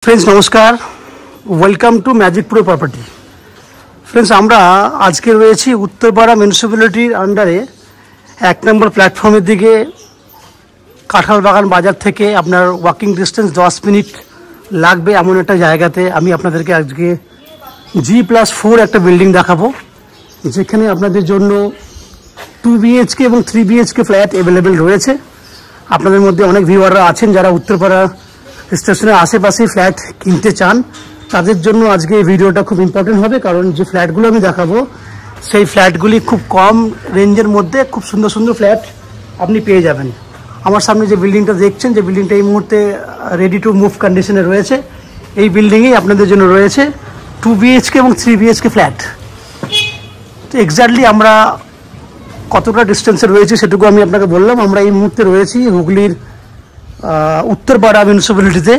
Friends नमस्कार welcome to magic pro property. Friends আমরা আজকে রয়েছি উত্তরপাড়া মিউনিসিপ্যালিটির আন্ডারে 1 নম্বর প্ল্যাটফর্মের দিকে কাঁঠালবাগান বাজার থেকে আপনার ওয়াকিং ডিস্টেন্স 10 মিনিট লাগবে এমন একটা জায়গাতে আমি আপনাদেরকে আজকে G+4 একটা বিল্ডিং দেখাবো, যেখানে আপনাদের জন্য 2 BHK এবং 3 BHK ফ্ল্যাট अवेलेबल রয়েছে। আপনাদের মধ্যে অনেক ভিউয়াররা আছেন যারা উত্তরপাড়া স্টেশনের আশেপাশে ফ্ল্যাট কিনতে চান, তাদের জন্য আজকে এই ভিডিওটা খুব ইম্পর্টেন্ট হবে, কারণ যে ফ্ল্যাটগুলো আমি দেখাবো সেই ফ্ল্যাটগুলি খুব কম রেঞ্জের মধ্যে খুব সুন্দর সুন্দর ফ্ল্যাট আপনি পেয়ে যাবেন। আমার সামনে যে বিল্ডিংটা দেখছেন, যে বিল্ডিংটা এই মুহূর্তে রেডি টু মুভ কন্ডিশনে রয়েছে, এই বিল্ডিংয়েই আপনাদের জন্য রয়েছে 2 BHK এবং 3 BHK ফ্ল্যাট। তো এক্স্যাক্টলি আমরা কতটা ডিস্টেন্সে রয়েছে সেটুকু আমি আপনাকে বললাম। আমরা এই মুহূর্তে রয়েছি হুগলির উত্তরপাড়া মিউনিসিপ্যালিটিতে,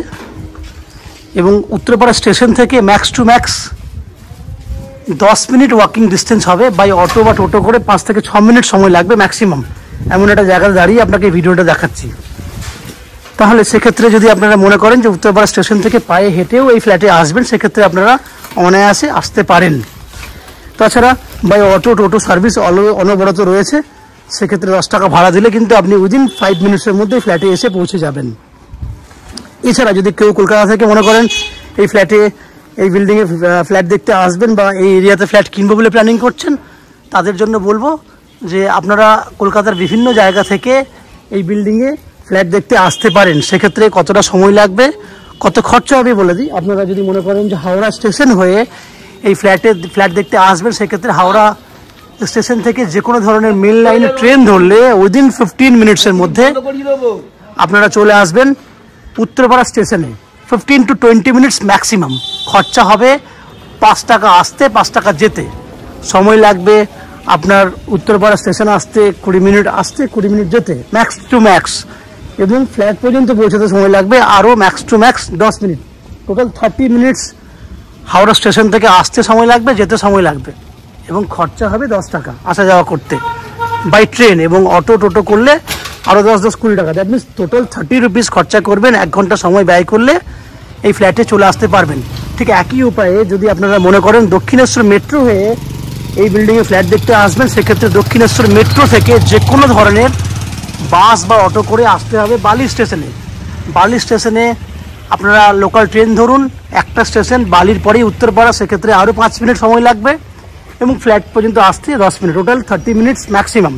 এবং উত্তরপাড়া স্টেশন থেকে max to max 10 minute walking distance হবে। বাই অটো বা টোটো করে 5 থেকে 6 মিনিট সময় লাগবে ম্যাক্সিমাম, এমন একটা জায়গায় দাঁড়িয়ে আপনাকে এই ভিডিওটা দেখাচ্ছি। তাহলে সেক্ষেত্রে যদি আপনারা মনে করেন যে উত্তরপাড়া স্টেশন থেকে পায়ে হেঁটেও এই ফ্ল্যাটে আসবেন, সেক্ষেত্রে আপনারা অনায়াসে আসতে পারেন। তাছাড়া বাই অটো টোটো সার্ভিস অনবরত রয়েছে, সেক্ষেত্রে 10 টাকা ভাড়া দিলে কিন্তু আপনি উইদিন 5 মিনিটসের মধ্যে ফ্ল্যাটে এসে পৌঁছে যাবেন। এছাড়া যদি কেউ কলকাতা থেকে মনে করেন এই ফ্ল্যাটে এই বিল্ডিংয়ে ফ্ল্যাট দেখতে আসবেন বা এই এরিয়াতে ফ্ল্যাট কিনবো বলে প্ল্যানিং করছেন, তাদের জন্য বলবো যে আপনারা কলকাতার বিভিন্ন জায়গা থেকে এই বিল্ডিংয়ে ফ্ল্যাট দেখতে আসতে পারেন। সেক্ষেত্রে কতটা সময় লাগবে, কত খরচা হবে বলে দিই। আপনারা যদি মনে করেন যে হাওড়া স্টেশন হয়ে এই ফ্ল্যাট দেখতে আসবেন, সেক্ষেত্রে হাওড়া স্টেশন থেকে যে কোনো ধরনের মেল লাইনে ট্রেন ধরলে উইদিন 15 মিনিটসের মধ্যে আপনারা চলে আসবেন উত্তরপাড়া স্টেশনে। 15 to 20 মিনিটস ম্যাক্সিমাম। খরচা হবে 5 টাকা আসতে, 5 টাকা যেতে। সময় লাগবে আপনার উত্তরপাড়া স্টেশনে আসতে 20 মিনিট আসতে, 20 মিনিট যেতে ম্যাক্স টু ম্যাক্স, এবং ফ্ল্যাট পর্যন্ত পৌঁছাতে সময় লাগবে আরও ম্যাক্স টু ম্যাক্স 10 মিনিট। টোটাল 30 মিনিটস হাওড়া স্টেশন থেকে আসতে সময় লাগবে, যেতে সময় লাগবে, এবং খরচা হবে 10 টাকা আসা যাওয়া করতে বাই ট্রেন, এবং অটো টোটো করলে আরও 10-20 টাকা। দ্যাট মিনস টোটাল 30 রুপিস খরচা করবেন। 1 ঘন্টা সময় ব্যয় করলে এই ফ্ল্যাটে চলে আসতে পারবেন। ঠিক একই উপায়ে যদি আপনারা মনে করেন দক্ষিণেশ্বর মেট্রো হয়ে এই বিল্ডিংয়ে ফ্ল্যাট দেখতে আসবেন, সেক্ষেত্রে দক্ষিণেশ্বর মেট্রো থেকে যে কোনো ধরনের বাস বা অটো করে আসতে হবে বালি স্টেশনে। বালি স্টেশনে আপনারা লোকাল ট্রেন ধরুন, একটা স্টেশন বালির পরেই উত্তরপাড়া, সেক্ষেত্রে আরও 5 মিনিট সময় লাগবে, এবং ফ্ল্যাট পর্যন্ত আসতে 10 মিনিট। Total 30 minutes maximum.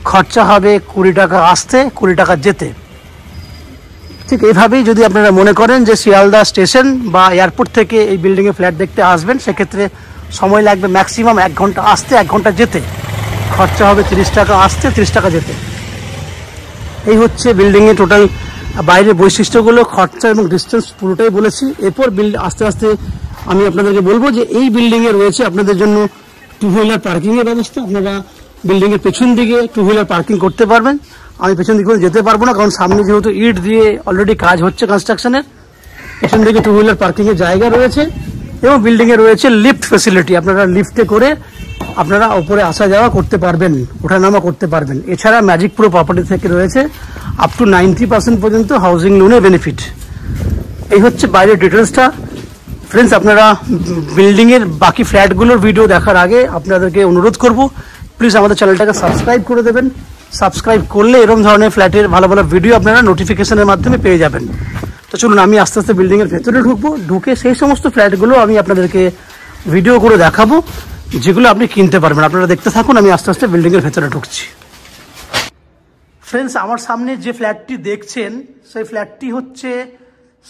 খরচা হবে 20 টাকা আসতে, 20 টাকা যেতে। ঠিক এইভাবেই যদি আপনারা মনে করেন যে শিয়ালদা স্টেশন বা এয়ারপোর্ট থেকে এই বিল্ডিংয়ে ফ্ল্যাট দেখতে আসবেন, সেক্ষেত্রে সময় লাগবে ম্যাক্সিমাম 1 ঘন্টা আসতে, 1 ঘন্টা যেতে। খরচা হবে 30 টাকা আসতে, 30 টাকা যেতে। এই হচ্ছে বিল্ডিংয়ে টোটাল বাইরের বৈশিষ্ট্যগুলো, খরচা এবং ডিস্টেন্স পুরোটাই বলেছি। এরপর আস্তে আস্তে আমি আপনাদেরকে বলবো যে এই বিল্ডিংয়ে রয়েছে আপনাদের জন্য 2 হুইলার পার্কিংয়ের ব্যবস্থা। আপনারা বিল্ডিংয়ের পেছন দিকে 2 হুইলার পার্কিং করতে পারবেন। আমি পেছন দিকে যেতে পারবো না, কারণ সামনে যেহেতু ইট দিয়ে অলরেডি কাজ হচ্ছে কনস্ট্রাকশনের। পেছন দিকে 2 হুইলার পার্কিংয়ের জায়গা রয়েছে, এবং বিল্ডিংয়ে রয়েছে লিফট ফেসিলিটি। আপনারা লিফটে করে আপনারা উপরে আসা যাওয়া করতে পারবেন, ওঠানামা করতে পারবেন। এছাড়া ম্যাজিক প্রো প্রপার্টি থেকে রয়েছে আপ টু 90% পর্যন্ত হাউজিং লোনের বেনিফিট। এই হচ্ছে বাইরের ডিটেলসটা। ফ্রেন্ডস, আপনারা বিল্ডিংয়ের বাকি ফ্ল্যাটগুলোর ভিডিও দেখার আগে আপনাদেরকে অনুরোধ করব, প্লিজ আমাদের চ্যানেলটাকে সাবস্ক্রাইব করে দেবেন। সাবস্ক্রাইব করলে এরকম ধরনের ফ্ল্যাটের ভালো ভালো ভিডিও আপনারা নোটিফিকেশনের মাধ্যমে পেয়ে যাবেন। তো চলুন আমি আস্তে আস্তে বিল্ডিংয়ের ভেতরে ঢুকবো। ঢুকে সেই সমস্ত ফ্ল্যাটগুলো আমি আপনাদেরকে ভিডিও করে দেখাবো, যেগুলো আপনি কিনতে পারবেন। আপনারা দেখতে থাকুন, আমি আস্তে আস্তে বিল্ডিংয়ের ভেতরে ঢুকছি। ফ্রেন্ডস, আমার সামনে যে ফ্ল্যাটটি দেখছেন, সেই ফ্ল্যাটটি হচ্ছে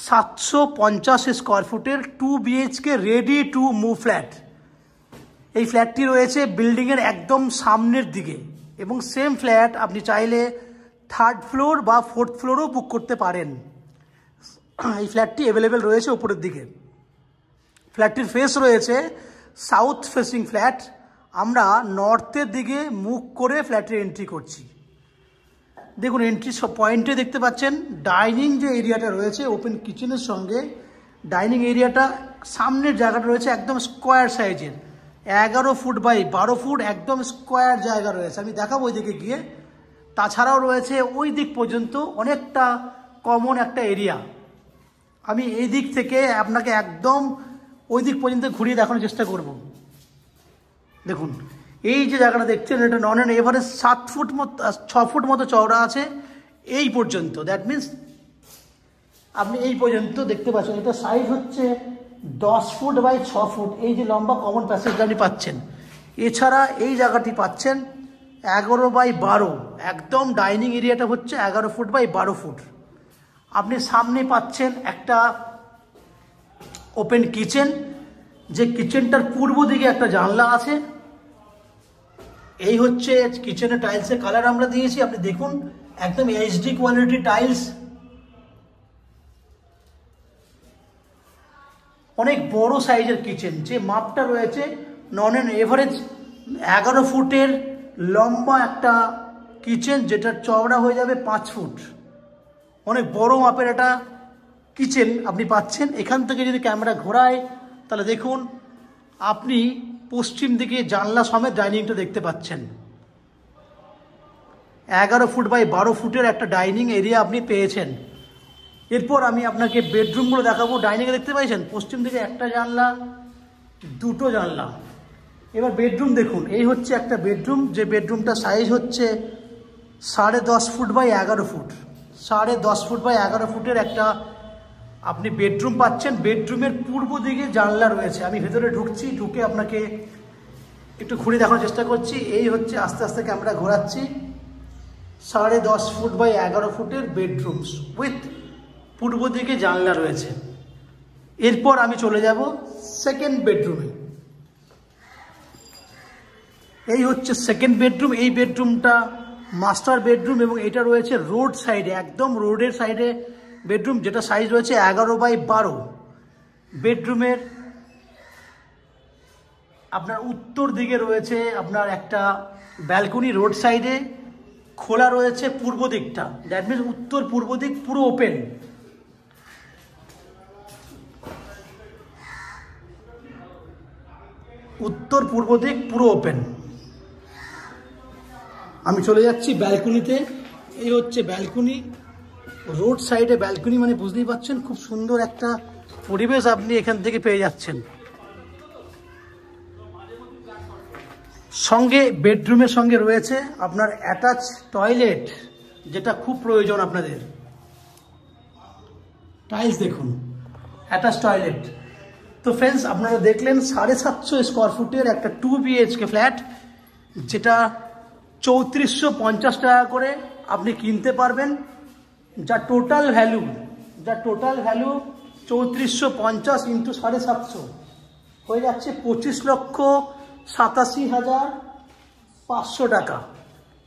750 স্কোয়ার ফুটের 2 BHK ready to move flat. এই ফ্ল্যাটটি রয়েছে বিল্ডিংয়ের একদম সামনের দিকে, এবং সেম ফ্ল্যাট আপনি চাইলে 3rd ফ্লোর বা 4th ফ্লোরও বুক করতে পারেন। এই ফ্ল্যাটটি অ্যাভেলেবেল রয়েছে উপরের দিকে। ফ্ল্যাটটির ফেস রয়েছে সাউথ ফেসিং ফ্ল্যাট। আমরা নর্থের দিকে মুখ করে ফ্ল্যাটের এন্ট্রি করছি। দেখুন, এন্ট্রি পয়েন্টে দেখতে পাচ্ছেন ডাইনিং যে এরিয়াটা রয়েছে ওপেন কিচেনের সঙ্গে, ডাইনিং এরিয়াটা সামনের জায়গাটা রয়েছে একদম স্কোয়ার সাইজের, 11 ফুট বাই 12 ফুট একদম স্কোয়ার জায়গা রয়েছে। আমি দেখাবো ওই দিকে গিয়ে। তাছাড়াও রয়েছে ওই দিক পর্যন্ত অনেকটা কমন একটা এরিয়া। আমি এই দিক থেকে আপনাকে একদম ওই দিক পর্যন্ত ঘুরিয়ে দেখানোর চেষ্টা করব। দেখুন এই যে জায়গাটা দেখছেন, এটা নন অ্যান্ড এভারেজ 6 ফুট মতো চওড়া আছে এই পর্যন্ত। দ্যাট মিনস আপনি এই পর্যন্ত দেখতে পাচ্ছেন। এটা সাইজ হচ্ছে 10 ফুট বাই 6 ফুট। এই যে লম্বা কমন প্যাসেজটা আপনি পাচ্ছেন। এছাড়া এই জায়গাটি পাচ্ছেন 11 বাই 12। একদম ডাইনিং এরিয়াটা হচ্ছে 11 ফুট বাই 12 ফুট। আপনি সামনে পাচ্ছেন একটা ওপেন কিচেন, যে কিচেনটার পূর্ব দিকে একটা জানলা আছে। এই হচ্ছে কিচেনের টাইলসের কালার আমরা দিয়েছি, আপনি দেখুন একদম এইচডি কোয়ালিটি টাইলস। অনেক বড় সাইজের কিচেন, যে মাপটা রয়েছে নন অ্যান্ড এভারেজ 11 ফুটের লম্বা একটা কিচেন, যেটার চওড়া হয়ে যাবে 5 ফুট। অনেক বড় মাপের একটা কিচেন আপনি পাচ্ছেন। এখান থেকে যদি ক্যামেরা ঘোরায় তাহলে দেখুন আপনি পশ্চিম দিকে জানলা সমেত ডাইনিংটা দেখতে পাচ্ছেন। 11 ফুট বাই 12 ফুটের একটা ডাইনিং এরিয়া আপনি পেয়েছেন। এরপর আমি আপনাকে বেডরুমগুলো দেখাবো। ডাইনিংয়ে দেখতে পাচ্ছেন পশ্চিম দিকে একটা জানলা, দুটো জানলা। এবার বেডরুম দেখুন, এই হচ্ছে একটা বেডরুম, যে বেডরুমটা সাইজ হচ্ছে 10.5 foot by 11 foot. 10.5 foot by 11 ফুটের একটা আপনি বেডরুম পাচ্ছেন। বেডরুমের পূর্ব দিকে জানলা রয়েছে। আমি ভেতরে ঢুকছি, ঢুকে আপনাকে একটু ঘুরে দেখানোর চেষ্টা করছি। এই হচ্ছে, আস্তে আস্তে ক্যামেরা ঘোরাচ্ছি, 10.5 ফুট বাই 11 ফুটের বেডরুম উইথ পূর্ব দিকে জানলা রয়েছে। এরপর আমি চলে যাব সেকেন্ড বেডরুমে। এই হচ্ছে সেকেন্ড বেডরুম। এই বেডরুমটা মাস্টার বেডরুম এবং এটা রয়েছে রোড সাইডে, একদম রোডের সাইডে বেডরুম, যেটা সাইজ রয়েছে 11 বাই 12। বেডরুমের আপনার উত্তর দিকে রয়েছে আপনার একটা ব্যালকনি, রোড সাইডে খোলা রয়েছে পূর্ব দিকটা। দ্যাট মিনস উত্তর পূর্ব দিক পুরো ওপেন। উত্তর পূর্ব দিক পুরো ওপেন। আমি চলে যাচ্ছি ব্যালকনিতে। এই হচ্ছে ব্যালকনি, রোড সাইডে ব্যালকনি, মানে বুঝতেই পারছেন খুব সুন্দর একটা পরিবেশ আপনি এখান থেকে পেয়ে যাচ্ছেন। সঙ্গে বেডরুমের সঙ্গে রয়েছে আপনার অ্যাটাচ টয়লেট, যেটা খুব প্রয়োজন আপনাদের। টাইলস দেখুন, অ্যাটাচ টয়লেট। তো ফ্রেন্ডস, আপনারা দেখলেন 750 স্কোয়ার ফুটের একটা 2 BHK ফ্ল্যাট, যেটা 3450 টাকা করে আপনি কিনতে পারবেন। যা টোটাল ভ্যালু 3450 ইন্টু 750 হয়ে যাচ্ছে 25,87,500 টাকা।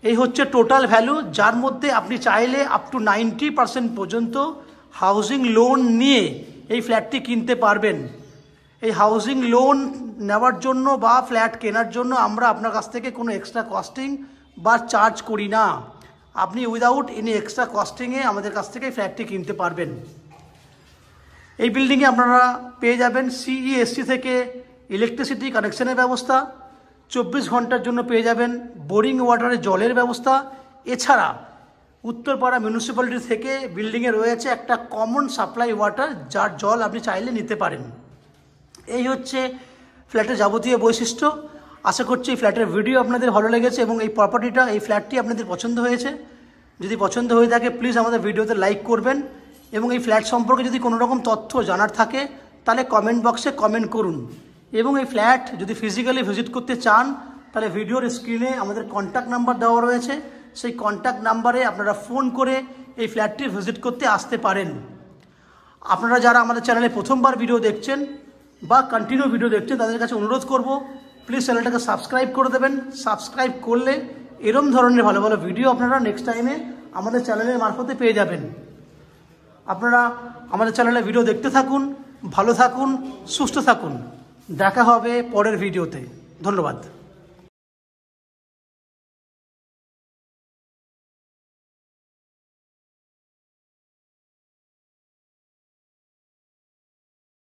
এই হচ্ছে টোটাল ভ্যালু, যার মধ্যে আপনি চাইলে আপ টু 90% পর্যন্ত হাউজিং লোন নিয়ে এই ফ্ল্যাটটি কিনতে পারবেন। এই হাউজিং লোন নেওয়ার জন্য বা ফ্ল্যাট কেনার জন্য আমরা আপনার কাছ থেকে কোনো এক্সট্রা কস্টিং বা চার্জ করি না। আপনি উইদাউট এনি এক্সট্রা কস্টিংয়ে আমাদের কাছ থেকে ফ্ল্যাটটি কিনতে পারবেন। এই বিল্ডিংয়ে আপনারা পেয়ে যাবেন CESC থেকে ইলেকট্রিসিটি কানেকশনের ব্যবস্থা, 24 ঘন্টার জন্য পেয়ে যাবেন বোরিং ওয়াটারের জলের ব্যবস্থা। এছাড়া উত্তরপাড়া মিউনিসিপ্যালিটি থেকে বিল্ডিংয়ে রয়েছে একটা কমন সাপ্লাই ওয়াটার, যার জল আপনি চাইলে নিতে পারেন। এই হচ্ছে ফ্ল্যাটের যাবতীয় বৈশিষ্ট্য। আশা করছি এই ফ্ল্যাটের ভিডিও আপনাদের ভালো লেগেছে এবং এই প্রপার্টিটা, এই ফ্ল্যাটটি আপনাদের পছন্দ হয়েছে। যদি পছন্দ হয়ে থাকে প্লিজ আমাদের ভিডিওতে লাইক করবেন এবং এই ফ্ল্যাট সম্পর্কে যদি কোনো রকম তথ্য জানার থাকে তাহলে কমেন্ট বক্সে কমেন্ট করুন। এবং এই ফ্ল্যাট যদি ফিজিক্যালি ভিজিট করতে চান তাহলে ভিডিওর স্ক্রিনে আমাদের কন্ট্যাক্ট নাম্বার দেওয়া রয়েছে, সেই কন্ট্যাক্ট নাম্বারে আপনারা ফোন করে এই ফ্ল্যাটটি ভিজিট করতে আসতে পারেন। আপনারা যারা আমাদের চ্যানেলে প্রথমবার ভিডিও দেখছেন বা কন্টিনিউ ভিডিও দেখছেন তাদের কাছে অনুরোধ করব প্লিজ চ্যানেলটাকে সাবস্ক্রাইব করে দেবেন। সাবস্ক্রাইব করলে এরম ধরনের ভালো ভালো ভিডিও আপনারা নেক্সট টাইমে আমাদের চ্যানেলের মারফতে পেয়ে যাবেন। আপনারা আমাদের চ্যানেলে ভিডিও দেখতে থাকুন, ভালো থাকুন, সুস্থ থাকুন। দেখা হবে পরের ভিডিওতে। ধন্যবাদ।